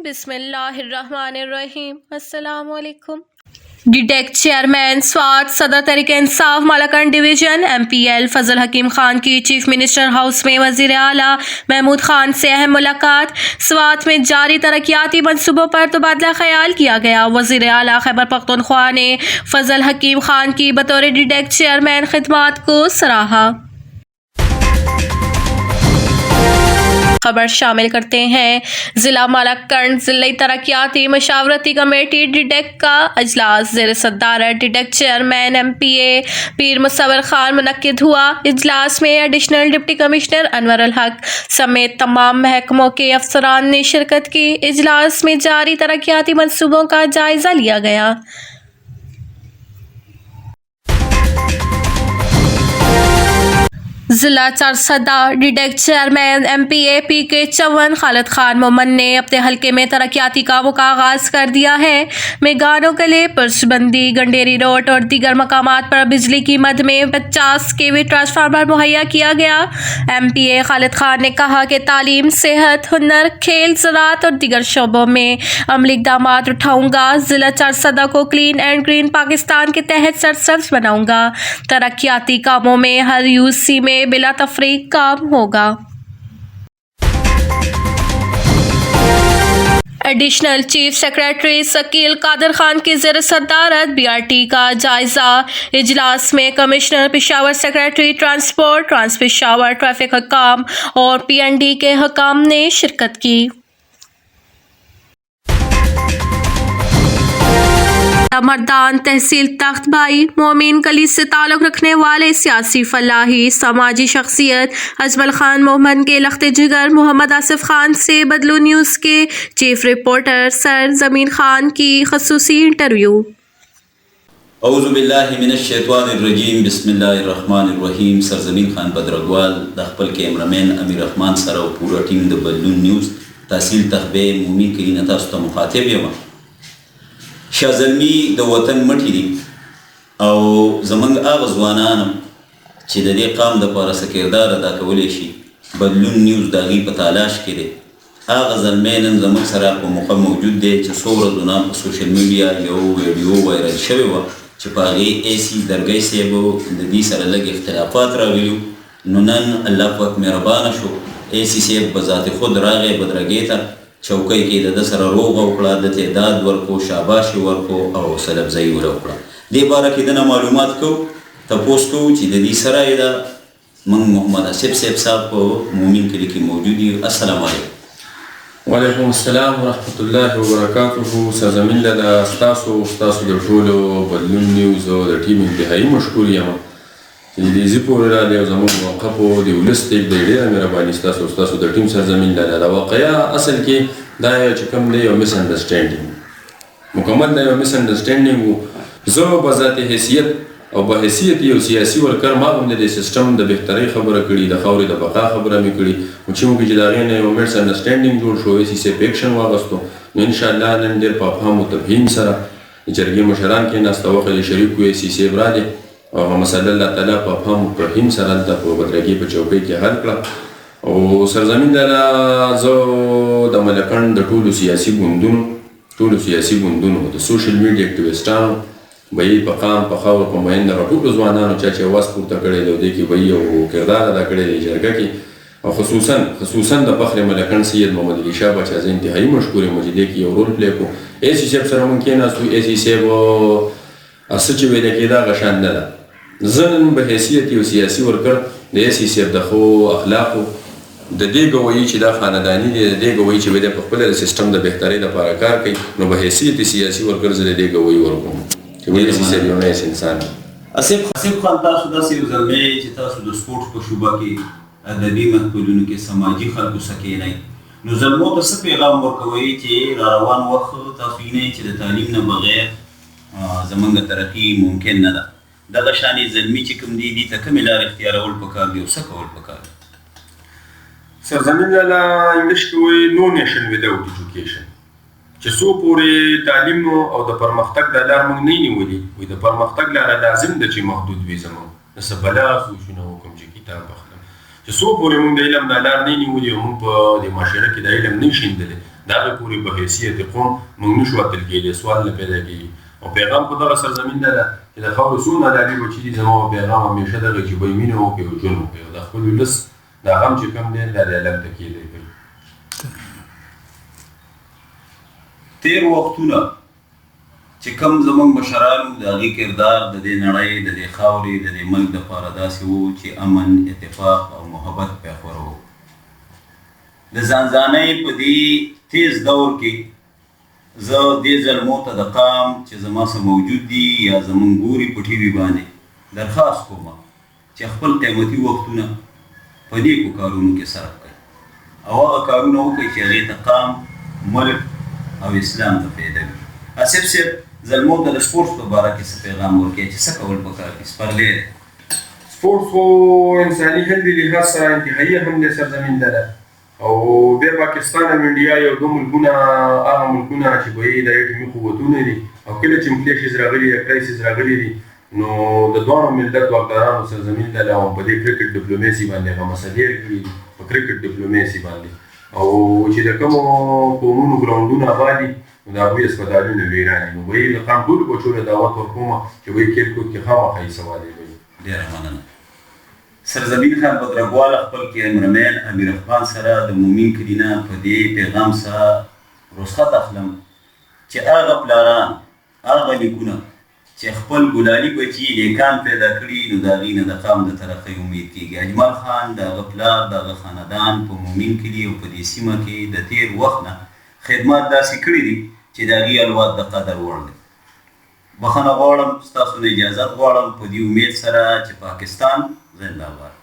बिस्मिल्लाहिर्रहमानिर्रहीम। अस्सलाम वालेकुम। DTEC चेयरमैन स्वात सदर तहरीक इंसाफ मालाकंड डिवीजन MPL फजल हकीम खान की चीफ मिनिस्टर हाउस में वजीर आला महमूद खान से अहम मुलाकात। स्वात में जारी तरक्याती मनसूबों पर तबादला ख्याल किया गया। वजीर आला खैबर पख्तूनख्वा ने फजल हकीम खान की बतौर DTEC चेयरमैन खिदमात को सराहा। खबर शामिल करते हैं। जिला मालाकंड जिले तरक्याती मशावरती कमेटी DTEC का अजलास ज़ेर सदारत DTEC चेयरमैन MPA पीर मुसव्वर खान मुनक्किद हुआ। इजलास में एडिशनल डिप्टी कमिश्नर अनवर अल हक समेत तमाम महकमों के अफसरान ने शिरकत की। इजलास में जारी तरक्याती मनसूबों का जायजा लिया गया। जिला Charsadda DTEC chairman MPA PK चौवन खालिद खान मोमन ने अपने हल्के में तरक्याती कामों का आगाज कर दिया है। मेगानों कले पुरशबंदी गंडेरी रोड और दीगर मकामात पर बिजली की मद में 50 kV ट्रांसफार्मर मुहैया किया गया। MPA खालिद खान ने कहा कि तालीम, सेहत, हुनर, खेल, ज़राअत और दीगर शोबों में अमली इक़दामात उठाऊंगा। जिला चारसदा को क्लीन एंड ग्रीन पाकिस्तान के तहत सरसब्ज बनाऊंगा। तरक्याती कामों में हर UC में बिला तफरीक काम होगा। Additional chief secretary Shakeel Qadir Khan की ज़ेर सदारत BRT का जायजा। इजलास में commissioner Peshawar, secretary transport, trans Peshawar, traffic हकाम और PND के हकाम ने शिरकत की। मर्दान तहसील तख्त भाई मोमिन कली से ताल्लुक़ रखने वाले सियासी, फलाही, समाजी शख्सियत अजमल खान मोहम्मद के लख्ते जिगर मोहम्मद आसिफ खान से बदलू न्यूज़ के चीफ रिपोर्टर सर जमीन खान की खसूसी इंटरव्यू। औज़ु बिल्लाहि मिनश शैतानिर्रजीम बिस्मिल्लाहिर्रहमानिर्रहीम। सर जमीन खान बदरगवाल द खपल कैमरामैन अमीर रहमान सर और पूरा टीम द बदलू न्यूज़ तहसील तख्बे मोमिन कली नता उस्ता मुखातिब यमा शाह ज़ल्मी द वतन मठी दी او زمنګ هغه ځوانان چې د دې قام دپاره څه کردار ادا کولی شي بدلون نیوز د هغې په تلاش کې دی. هغه زلمی نن زموږ سره په موقع موجود دی چې څو ورځو نه په سوشل میډیا یو ویډیو وایرل شوې وه چې په هغې AC درګی صاحب د دې سره لږ اختلافات راغلي. نو نن الله پاک مهربانه شو AC صاحب په ذات خود راغی بدرګۍ ته چوکۍ کې د ده سره روغه وکړه، د تعداد ورکو، شاباشي ورکو او حوصله افزایي ور وکړه. دې باره کې دنه معلومات کوو، تپوس کوو چې د دې سره یې ده موږ محمد آصف صاحب په مومین کلي کې موجود یو. السلام علیکم. وعلیکم السلام ورحمۃ اللہ وبرکاتہ. سرزمین له ستاسو د ټولو بدلون نیوز او د ټیم انتهایي مشکور یم چې دې زی پورې را دی او زموږ موقف او د ولس ته ډېره مهرباني ستاسو د ټیم سرزمین له دا واقعیا اصل کې دا چې کوم دی یو مس انډرسټینډینګ مکمل دی، یو مس انډرسټینډینګ. زه په ذات حیثیت او په حیثیت یو سیاسي ورکر ما هم د سیستم د بهترۍ خبره کړې، د خاورې د بقا خبره مې کړې، چې موږ چې د هغې نه یو مس انډرسټینډینګ جوړ شو، AC صاحب ایکشن واغستو. نو انشاءالله نن ډېر په افهام او تفهیم سره د جرګې مشران کېناسته، وخت یې شریک و AC صاحب راغی او هغه مسله الله تعالی په افهام او تفهیم سره هلته په بدرګۍ په چوکۍ کې حل کړه. او سرزمین لاله زه د ملکند د ټولو سیاسي ګوندونو د سوشل میډیا اکټیویسټانو به یې په قام، په خاور، په مین دغه ټولو ځوانانو چا چې اواز پورته کړی دی او دې کې به یې یو کردار ادا کړی دی جرګه کې، او خصوصا د فخر ملکند سید محمد علي شاه باچا زه انتهایي مشکور یم چې دې کې یو رول پلی کړو. AC صاحب سره مونږ کېناستو، AC صاحب څه چې ویله کېده هغه شان نه ده. زه نن په حیثیت یو سیاسي ورکر د AC صاحب د ښو اخلاقو د دې ګویي چې دا خانداني دی، د دې ګویي چې به دی په خپله د سیسټم د بهترۍ لپاره کار کوي، نو په حیثیت سیاسي ورکر زه د دې ګویي ورکوم چې AC صاحب یو نایس انسان دی. آصف خان، تاسو داسې یو زلمی چې تاسو د سپورټ په شوبه کې ادبي محفلونو کې سماجي خلکو سره کښېنئ، نو زلمو ته څه پیغام ورکوئ چې را روان وخت تاسو وینئ چې د تعلیم نه بغیر زمونږ ترقي ممکن نه ده. دغه شانې زلمي چې کوم دي دې ته کومې لارې اختیارول پکار دي او څه کول پکار دي؟ سرزمین لاله انګلیش کې وایي نو نیشن وداوټ ایجوکیشن، چې څو پورې تعلیم او د پرمختګ دا لار موږ نه نیولي، وایي د پرمختګ لاره لازم ده چې محدود وي زموږ د څه بلا سوچونه وکړم چې کتاب اخلم، چې څو پورې موږ د علم دا لار نه نیولي او موږ په د معاشره کې د علم نه شیندلی، د هغې پورې په حیثیت قوم موږ نشو اتل کېدی، سوال نه پیدا کېږي. او پیغام په دغه سرزمین نه ده چې د خاورې څومره لالي بچي دي، زما پیغام همیشه دغه چې به یې مینه وکړي او ژوند وکړي او د خپل ولس دا غم چې کوم دی دا د علم ته کېدی کوي. تیر وختونه چې کوم زموږ مشرانو د هغې کردار د دې نړۍ د دې خاورې د دې ملک دپاره داسې و چې امن، اتفاق او محبت پرې خوره و. د ځانځانۍ په دې تیز دور کې زه دې زلمو ته د قام چې زما سره موجود دي یا زموږ ګوري په ټي وي باندې درخواست کوم چې خپل قیمتي وختونه په نیکو کارونو کې صرف کړي او هغه کارونه وکړي چې هغې ته قام، ملک او اسلام ته فایده وي. آصف صاحب زلمو ته د سپورټس په باره کې څه پیغام ورکوي چې څه کول پکار دي؟ سپرلی دی. سپورټس خو انساني هندي لحاظ سره انتهایي اهم دی سرزمین ده او بیا پاکستان او انډیا یو دوه ملکونه هغه ملکونه چې به یې د اټومي قوتونه دي او کله چې انفلیشنز راغلي یا کرایسس راغلي دي نو د دواړو ملت واکدارانو سرزمین ده او په دې کرکټ ډیپلوماسي باندې هغه مسلې کړي دي په کرکټ ډیپلوماسي باندې او چې د کومو قومونو ګراونډونه آباد دي نو د هغوی هسپتالونه ویران دي. نو به یې د قام ټولو بچو له دعوت ورکوم چې به یې کلکوټ کې خامخا یې سوالې کوي. ډېره مننه. سرزمین خان بدرګوال خپل کیمرمین امیر افغان سره د مومین کلي نه په دې پیغام سره رخصت اخلم چې هغه پلاران، هغه نیکونه چې خپل ګلالي بچي نیکان پیدا کړي نو د هغې نه د قام د ترقۍ امید کېږي. اجمل خان د هغه پلار، د هغه خاندان په مومین کلي او په دې سیمه کې د تېر وخت نه خدمات داسې کړي دي چې د هغې الوات د قدر وړ دی. بخښنه غواړم، ستاسو نه اجازت غواړم په دې امید سره چې پاکستان زنده باد.